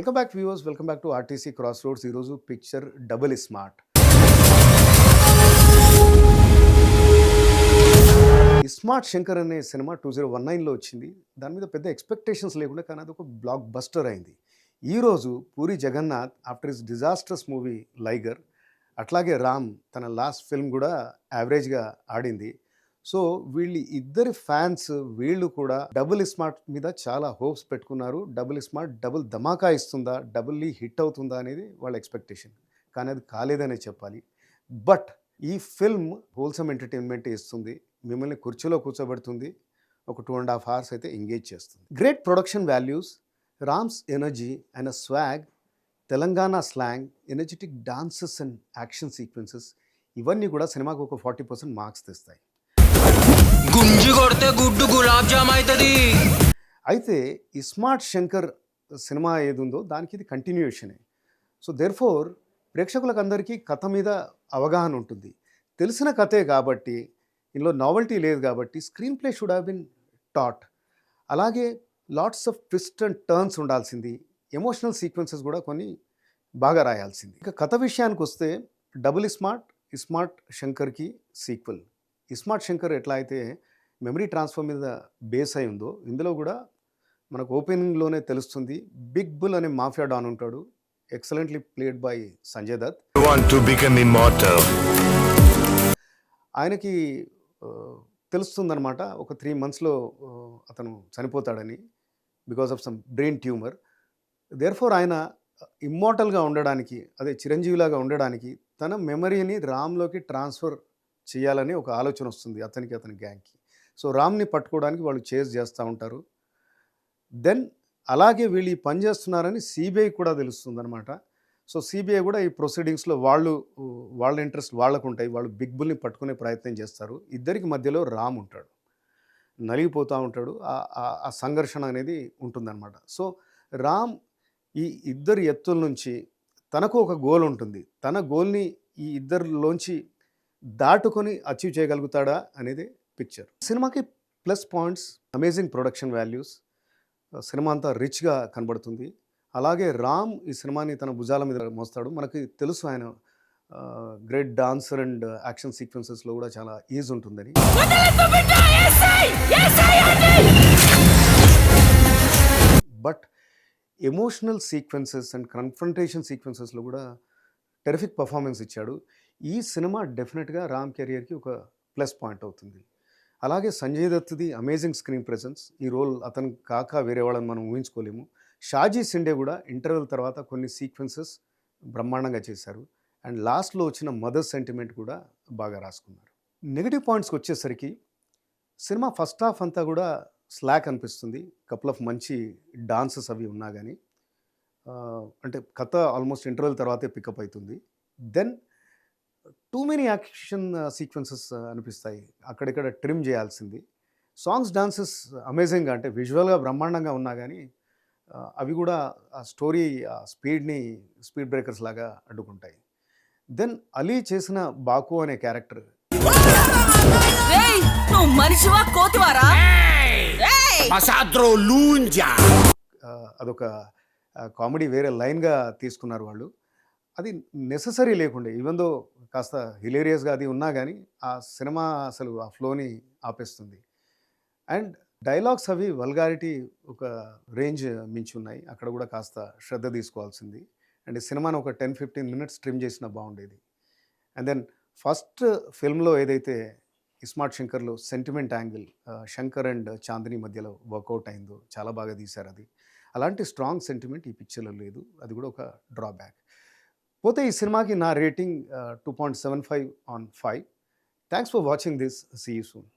Welcome back viewers, welcome back to RTC cross roads. ఈరోజు picture double smart. ISmart Shankar అనే cinema 2019లో వచ్చింది. దాని మీద పెద్ద ఎక్స్పెక్టేషన్స్ లేకుండా, కానీ అది ఒక బ్లాక్ బస్టర్ అయింది. ఈరోజు Puri Jagannadh after his disastrous movie Liger, అట్లాగే రామ్ తన లాస్ట్ ఫిల్మ్ కూడా యావరేజ్గా ఆడింది. సో వీళ్ళు ఇద్దరి ఫ్యాన్స్ వీళ్ళు కూడా డబుల్ స్మార్ట్ మీద చాలా హోప్స్ పెట్టుకున్నారు. డబుల్ స్మార్ట్ డబుల్ ధమాకా ఇస్తుందా, డబుల్లీ హిట్ అవుతుందా అనేది వాళ్ళ ఎక్స్పెక్టేషన్. కానీ అది కాలేదనే చెప్పాలి. బట్ ఈ ఫిల్మ్ హోల్సమ్ ఎంటర్టైన్మెంట్ ఇస్తుంది, మిమ్మల్ని కుర్చీలో కూర్చోబెడుతుంది, ఒక 2.5 hours అయితే ఎంగేజ్ చేస్తుంది. Great production values, Rams energy and swag, Telangana slang, energetic dances and action sequences, ఇవన్నీ కూడా సినిమాకు ఒక 40% మార్క్స్ తెస్తాయి. గుంజి కొడితే గుడ్డు గులాబ్ జామ్ అవుతుంది. అయితే ఇస్మార్ట్ శంకర్ సినిమా ఏది ఉందో దానికి ఇది కంటిన్యూషనే. సో దేర్ఫోర్ ప్రేక్షకులకు అందరికీ కథ మీద అవగాహన ఉంటుంది. తెలిసిన కథే కాబట్టి, ఇందులో నావెల్టీ లేదు కాబట్టి screenplay should have been taught. అలాగే lots of twist and turns ఉండాల్సింది. ఎమోషనల్ సీక్వెన్సెస్ కూడా కొన్ని బాగా రాయాల్సింది. ఇక కథ విషయానికి వస్తే డబుల్ ఇస్మార్ట్ శంకర్కి సీక్వెల్. ఇస్మార్ట్ శంకర్ ఎట్లా అయితే మెమరీ ట్రాన్స్ఫర్ మీద బేస్ అయి ఉందో, ఇందులో కూడా మనకు ఓపెనింగ్లోనే తెలుస్తుంది. బిగ్ బుల్ అనే మాఫియా డాన్ ఉంటాడు, excellently played by Sanjay Dutt. ఆయనకి తెలుస్తుందన్నమాట ఒక 3 monthsలో అతను చనిపోతాడని, because of some brain tumour. Therefore ఆయన ఇమ్మోర్టల్గా ఉండడానికి, అదే చిరంజీవిలాగా ఉండడానికి తన మెమరీని రామ్లోకి ట్రాన్స్ఫర్ చేయాలని ఒక ఆలోచన వస్తుంది అతని గ్యాంగ్కి. సో రామ్ని పట్టుకోవడానికి వాళ్ళు చేజ్ చేస్తూ ఉంటారు. దెన్ అలాగే వీళ్ళు ఈ పని చేస్తున్నారని సిబిఐ కూడా తెలుస్తుంది అనమాట. సో సిబిఐ కూడా ఈ ప్రొసీడింగ్స్లో వాళ్ళ ఇంట్రెస్ట్ వాళ్ళకు ఉంటాయి. వాళ్ళు బిగ్ బుల్ని పట్టుకునే ప్రయత్నం చేస్తారు. ఇద్దరికి మధ్యలో రామ్ ఉంటాడు, నలిగిపోతూ ఉంటాడు. ఆ సంఘర్షణ అనేది ఉంటుందన్నమాట. సో రామ్ ఈ ఇద్దరు ఎత్తుల నుంచి తనకు ఒక గోల్ ఉంటుంది. తన గోల్ని ఈ ఇద్దరిలోంచి దాటుకొని అచీవ్ చేయగలుగుతాడా అనేది పిక్చర్. సినిమాకి plus points, amazing production values, cinema అంతా రిచ్గా కనబడుతుంది. అలాగే రామ్ ఈ సినిమాని తన భుజాల మీద మోస్తాడు. మనకి తెలుసు ఆయన గ్రేట్ డాన్సర్ అండ్ యాక్షన్ సీక్వెన్సెస్లో కూడా చాలా ఈజ్ ఉంటుందని. But emotional sequences and confrontation సీక్వెన్సెస్లో కూడా టెరిఫిక్ పర్ఫార్మెన్స్ ఇచ్చాడు. ఈ సినిమా డెఫినెట్గా రామ్ కెరియర్కి ఒక ప్లస్ పాయింట్ అవుతుంది. అలాగే సంజయ్ దత్ది అమేజింగ్ స్క్రీన్ ప్రెజెన్స్. ఈ రోల్ అతను కాక వేరే వాళ్ళని మనం ఊహించుకోలేము. షాజీ సిండే కూడా ఇంటర్వెల్ తర్వాత కొన్ని సీక్వెన్సెస్ బ్రహ్మాండంగా చేశారు. అండ్ లాస్ట్లో వచ్చిన మదర్ సెంటిమెంట్ కూడా బాగా రాసుకున్నారు. నెగిటివ్ పాయింట్స్కి వచ్చేసరికి సినిమా ఫస్ట్ హాఫ్ అంతా కూడా స్లాక్ అనిపిస్తుంది. కపుల్ ఆఫ్ మంచి డాన్సెస్ అవి ఉన్నా కానీ, అంటే కథ ఆల్మోస్ట్ ఇంటర్వెల్ తర్వాతే పికప్ అవుతుంది. Then too many action sequences అనిపిస్తాయి, అక్కడిక్కడ ట్రిమ్ చేయాల్సింది. సాంగ్స్, డాన్సెస్ అమేజింగ్గా, అంటే విజువల్గా బ్రహ్మాండంగా ఉన్నా కానీ అవి కూడా ఆ స్టోరీ స్పీడ్ బ్రేకర్స్ లాగా అడ్డుకుంటాయి. దెన్ అలీ చేసిన బాకు అనే క్యారెక్టర్, అదొక కామెడీ వేరే లైన్గా తీసుకున్నారు వాళ్ళు. అది నెససరీ లేకుండే, ఈవెన్ దో కాస్త హిలేరియస్గా అది ఉన్నా కానీ ఆ సినిమా అసలు ఆ ఫ్లోని ఆపేస్తుంది. అండ్ డైలాగ్స్ అవి వల్గారిటీ ఒక రేంజ్ మించి ఉన్నాయి. అక్కడ కూడా కాస్త శ్రద్ధ తీసుకోవాల్సింది. అండ్ ఈ సినిమాని ఒక 10-15 minutes ట్రిమ్ చేసినా బాగుండేది. అండ్ దెన్ ఫస్ట్ ఫిల్మ్లో ఏదైతే ఇస్మార్ట్ శంకర్లో sentiment angle Shankar and Chandini మధ్యలో వర్కౌట్ అయిందో చాలా బాగా తీశారు. అది అలాంటి స్ట్రాంగ్ సెంటిమెంట్ ఈ పిక్చర్లో లేదు. అది కూడా ఒక డ్రాబ్యాక్. పోతే ఈ సినిమాకి నా rating 2.75/5. Thanks for watching this. See you soon.